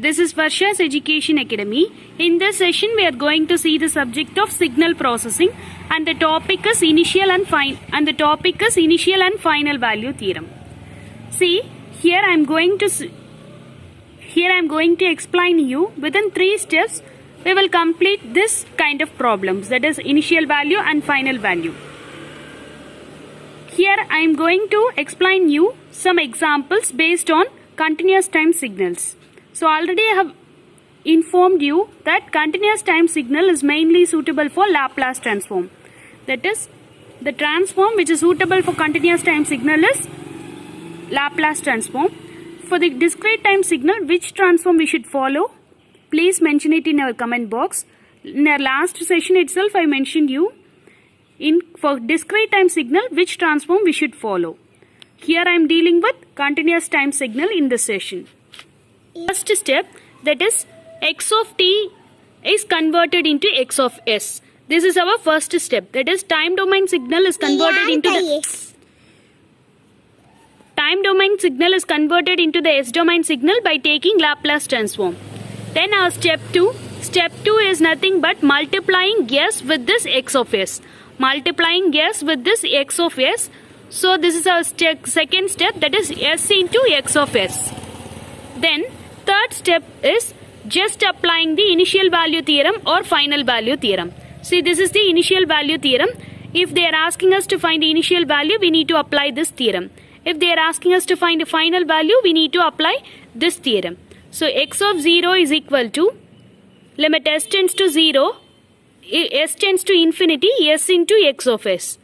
This is Varsha's Education Academy. In this session, we are going to see the subject of signal processing, and the topic is initial and final value theorem. See, here I am going to explain you within 3 steps. We will complete this kind of problems, that is initial value and final value. Here I am going to explain you some examples based on continuous time signals. So already I have informed you that continuous time signal is mainly suitable for Laplace transform. That is, the transform which is suitable for continuous time signal is Laplace transform. For the discrete time signal, which transform we should follow? Please mention it in our comment box. In our last session itself, I mentioned you for discrete time signal which transform we should follow. Here I am dealing with continuous time signal in this session. First step, that is x of t is converted into x of s. This is our first step. That is time domain signal is converted into the s domain signal by taking Laplace transform. Then our step 2 is nothing but multiplying s with this x of s. Multiplying s with this x of s. So this is our second step, that is s into x of s. Then third step is just applying the initial value theorem or final value theorem. See, this is the initial value theorem. If they are asking us to find the initial value, we need to apply this theorem. If they are asking us to find the final value, we need to apply this theorem. So x of 0 is equal to limit s tends to 0, s tends to infinity, s into x of s.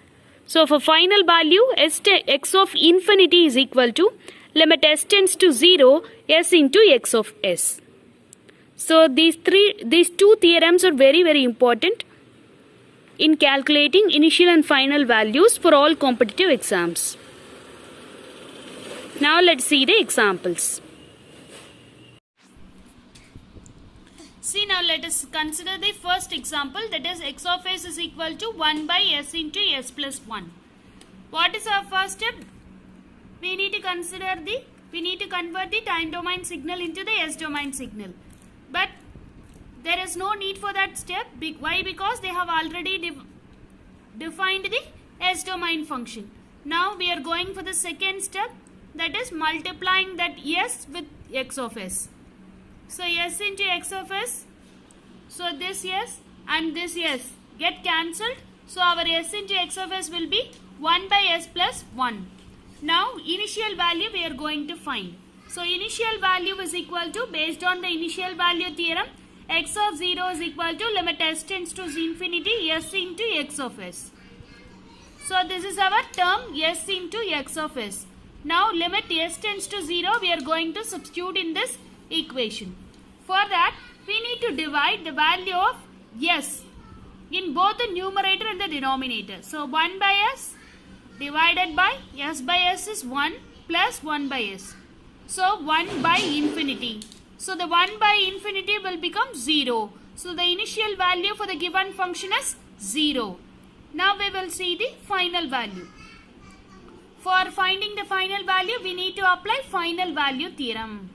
So for final value, x of infinity is equal to limit s tends to 0, s into x of s. So these two theorems are very important in calculating initial and final values for all competitive exams. Now let's see the examples. See, now let us consider the first example, that is x of s is equal to 1 by s into s plus 1. What is our first step? We need to convert the time domain signal into the s domain signal. But there is no need for that step. Why? Because they have already defined the s domain function. Now we are going for the second step, that is multiplying that s with x of s. So s into x of s, so this s and this s get cancelled. So our s into x of s will be 1 by s plus 1. Now initial value we are going to find. So initial value is equal to, based on the initial value theorem, x of 0 is equal to limit s tends to infinity, s into x of s. So this is our term s into x of s. Now limit s tends to 0 we are going to substitute in this equation. For that, we need to divide the value of s in both the numerator and the denominator. So 1 by s divided by s is 1 plus 1 by s. So 1 by infinity. So the 1 by infinity will become 0. So the initial value for the given function is 0. Now we will see the final value. For finding the final value, we need to apply final value theorem.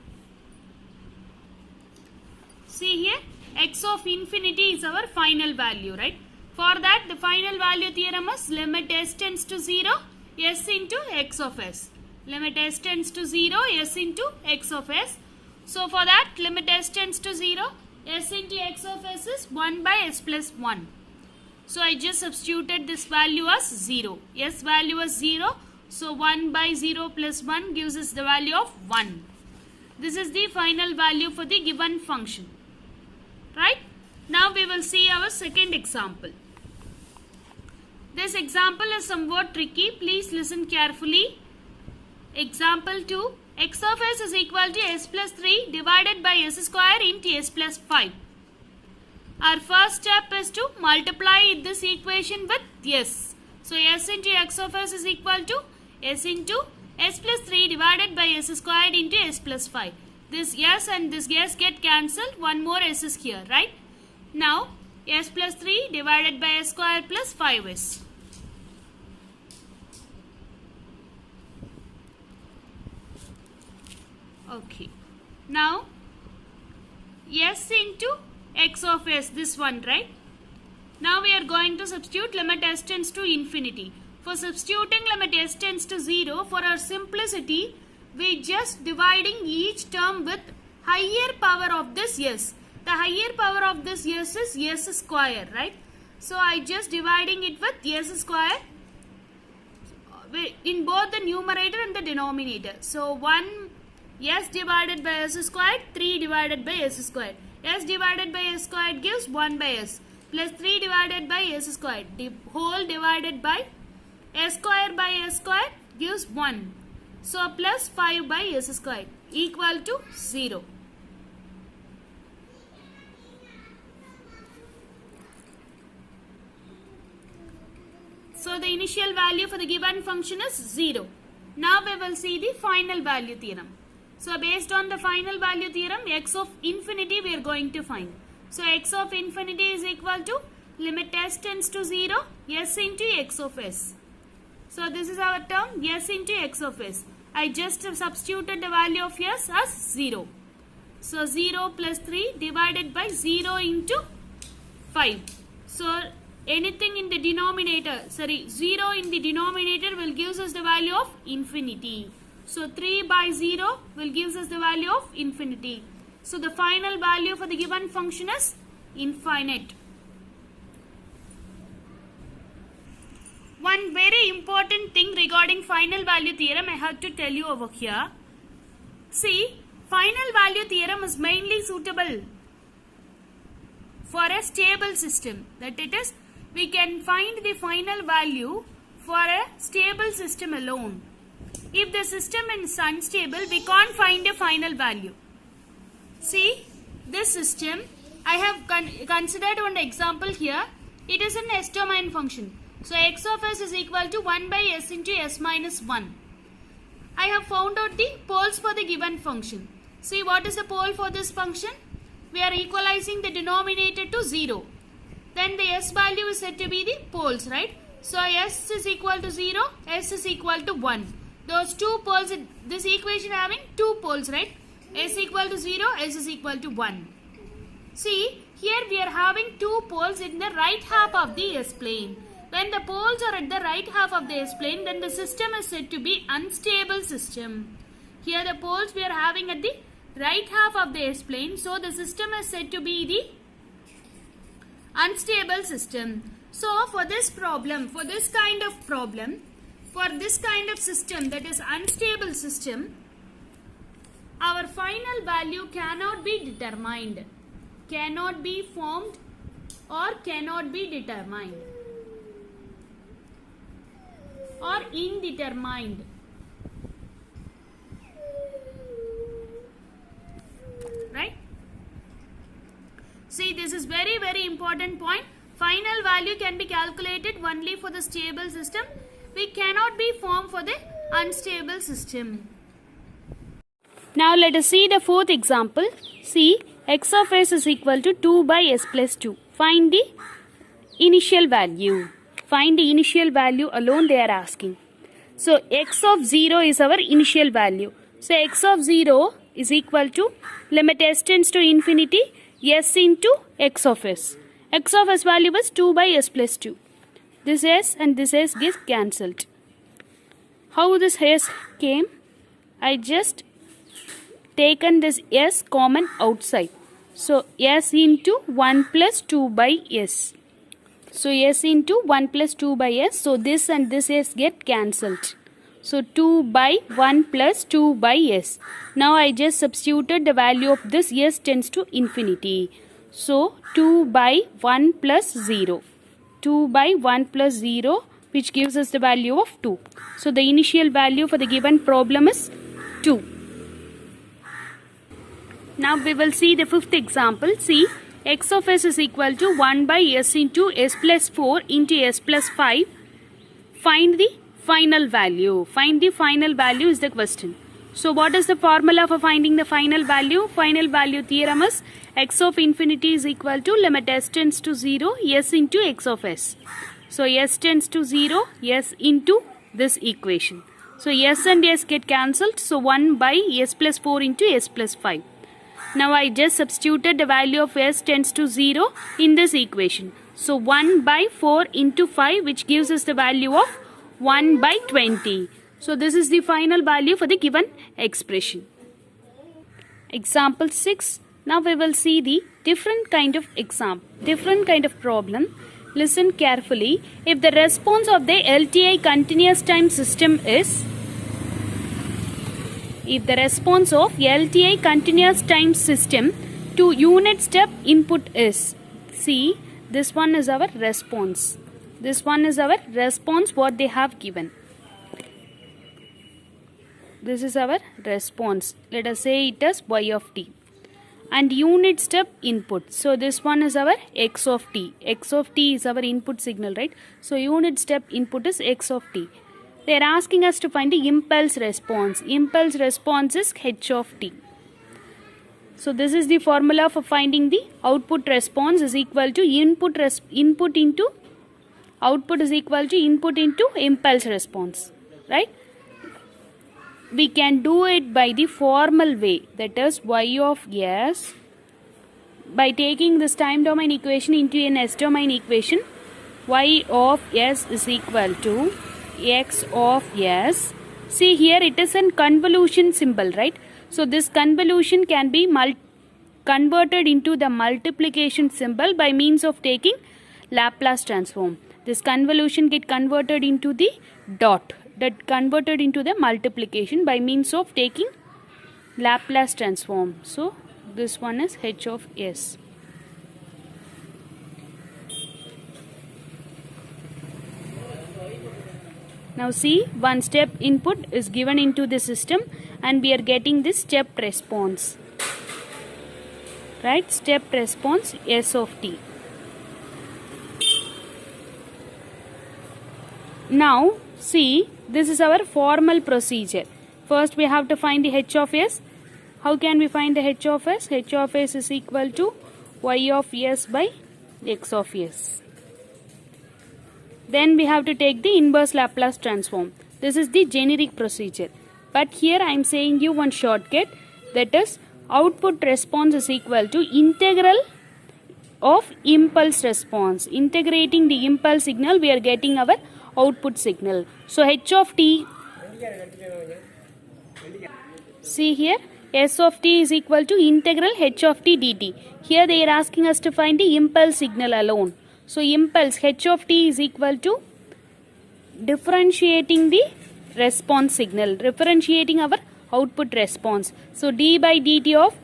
See here, x of infinity is our final value, right? For that, the final value theorem is limit s tends to 0, s into x of s. Limit s tends to 0, s into x of s. So for that, limit s tends to 0, s into x of s is 1 by s plus 1. So I just substituted this value as 0. S value is 0. So 1 by 0 plus 1 gives us the value of 1. This is the final value for the given function. Right? Now we will see our second example. This example is somewhat tricky. Please listen carefully. Example 2. X of s is equal to s plus 3 divided by s square into s plus 5. Our first step is to multiply this equation with s. So s into x of s is equal to s into s plus 3 divided by s squared into s plus 5. This s and this s get cancelled. One more s is here, right? Now s plus 3 divided by s squared plus 5s. Okay. Now s into x of s, this one, right? Now we are going to substitute limit s tends to infinity. For substituting limit s tends to 0, for our simplicity, we just dividing each term with higher power of this s. The higher power of this s is s square, right? So I just dividing it with s square in both the numerator and the denominator. So 1 s divided by s squared, 3 divided by s squared. S divided by s squared gives 1 by s plus 3 divided by s squared. The whole divided by s square gives 1. So plus 5 by s squared equal to 0. So the initial value for the given function is 0. Now we will see the final value theorem. So based on the final value theorem, x of infinity we are going to find. So x of infinity is equal to limit s tends to 0, s into x of s. So this is our term, s into x of s. I just substituted the value of s as 0. So 0 plus 3 divided by 0 into 5. So anything in the denominator, 0 in the denominator will give us the value of infinity. So 3 by 0 will give us the value of infinity. So the final value for the given function is infinite. One very important thing regarding final value theorem I have to tell you over here. See, final value theorem is mainly suitable for a stable system. That it is, we can find the final value for a stable system alone. If the system is unstable, we can't find a final value. See, this system, I have considered one example here. It is an S domain function. So x of s is equal to 1 by s into s minus 1. I have found out the poles for the given function. See, what is the pole for this function? We are equalizing the denominator to 0. Then the s value is said to be the poles, right? So s is equal to 0, s is equal to 1. Those two poles, this equation having two poles, right? S equal to 0, s is equal to 1. See, here we are having two poles in the right half of the s-plane. When the poles are at the right half of the s-plane, then the system is said to be unstable system. Here the poles we are having at the right half of the s-plane, so the system is said to be the unstable system. So for this problem, for this kind of system, that is unstable system, our final value cannot be determined, cannot be formed, or cannot be determined, or indetermined. Right? See, this is very, very important point. Final value can be calculated only for the stable system. We cannot be formed for the unstable system. Now let us see the fourth example. See, x of s is equal to 2 by s plus 2. Find the initial value. Find the initial value alone they are asking. So x of 0 is our initial value. So x of 0 is equal to limit s tends to infinity s into x of s. X of s value was 2 by s plus 2. This s and this s gets cancelled. How this s came? I just taken this s common outside. So s into 1 plus 2 by s. So s into 1 plus 2 by s. So this and this s get cancelled. So 2 by 1 plus 2 by s. Now I just substituted the value of this s tends to infinity. So 2 by 1 plus 0. 2 by 1 plus 0, which gives us the value of 2. So the initial value for the given problem is 2. Now we will see the fifth example. See, x of s is equal to 1 by s into s plus 4 into s plus 5. Find the final value. Find the final value is the question. So what is the formula for finding the final value? Final value theorem is x of infinity is equal to limit s tends to 0 s into x of s. So s tends to 0 s into this equation. So s and s get cancelled. So 1 by s plus 4 into s plus 5. Now I just substituted the value of s tends to 0 in this equation. So 1 by 4 into 5, which gives us the value of 1 by 20. So this is the final value for the given expression. Example 6. Now we will see the different kind of problem. Listen carefully. If the response of the LTI continuous time system is, if the response of LTI continuous time system to unit step input is, see, this one is our response. This one is our response what they have given. This is our response. Let us say it is y of t. And unit step input. So this one is our x of t. X of t is our input signal, right? So unit step input is x of t. They are asking us to find the impulse response. Impulse response is h of t. So this is the formula for finding the output response is equal to input into output is equal to input into impulse response, right? We can do it by the formal way, that is y of s, by taking this time domain equation into an s domain equation. Y of s is equal to x of s. See, here it is a convolution symbol, right? So this convolution can be converted into the multiplication symbol by means of taking Laplace transform. This convolution get converted into the dot, that converted into the multiplication by means of taking Laplace transform. So this one is h of s. Now see, one step input is given into the system and we are getting this step response, right? Step response s of t. Now see, this is our formal procedure. First we have to find the h of s. How can we find the h of s? H of s is equal to y of s by x of s. Then we have to take the inverse Laplace transform. This is the generic procedure. But here I am saying you one shortcut, that is output response is equal to integral of impulse response. Integrating the impulse signal, we are getting our output signal. So h of t, see here, s of t is equal to integral h of t dt. Here they are asking us to find the impulse signal alone. So impulse h of t is equal to differentiating the response signal, differentiating our output response. So d by dt of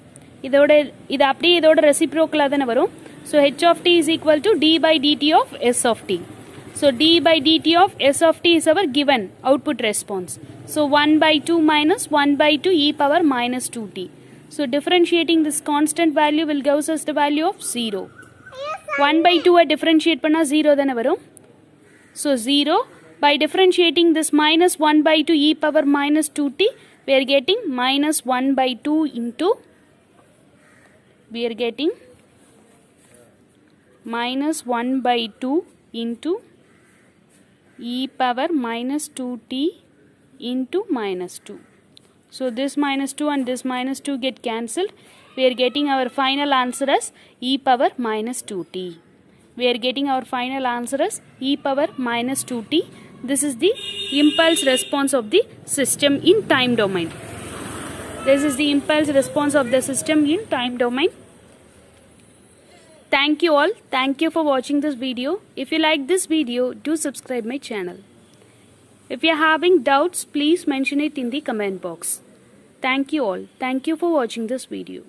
idoda reciprocal adana varum. So h of t is equal to d by dt of s of t. So d by dt of s of t is our given output response. So 1 by 2 minus 1 by 2 e power minus 2t. So differentiating this constant value will give us the value of 0. 1 by 2 differentiate panna 0 dana varum. So 0. By differentiating this minus 1 by 2 e power minus 2t, we are getting minus 1 by 2 into, we are getting minus 1 by 2 into e power minus 2t into minus 2. So this minus 2 and this minus 2 get cancelled. We are getting our final answer as e power minus 2t. We are getting our final answer as e power minus 2t. This is the impulse response of the system in time domain. This is the impulse response of the system in time domain. Thank you all. Thank you for watching this video. If you like this video, do subscribe my channel. If you are having doubts, please mention it in the comment box. Thank you all. Thank you for watching this video.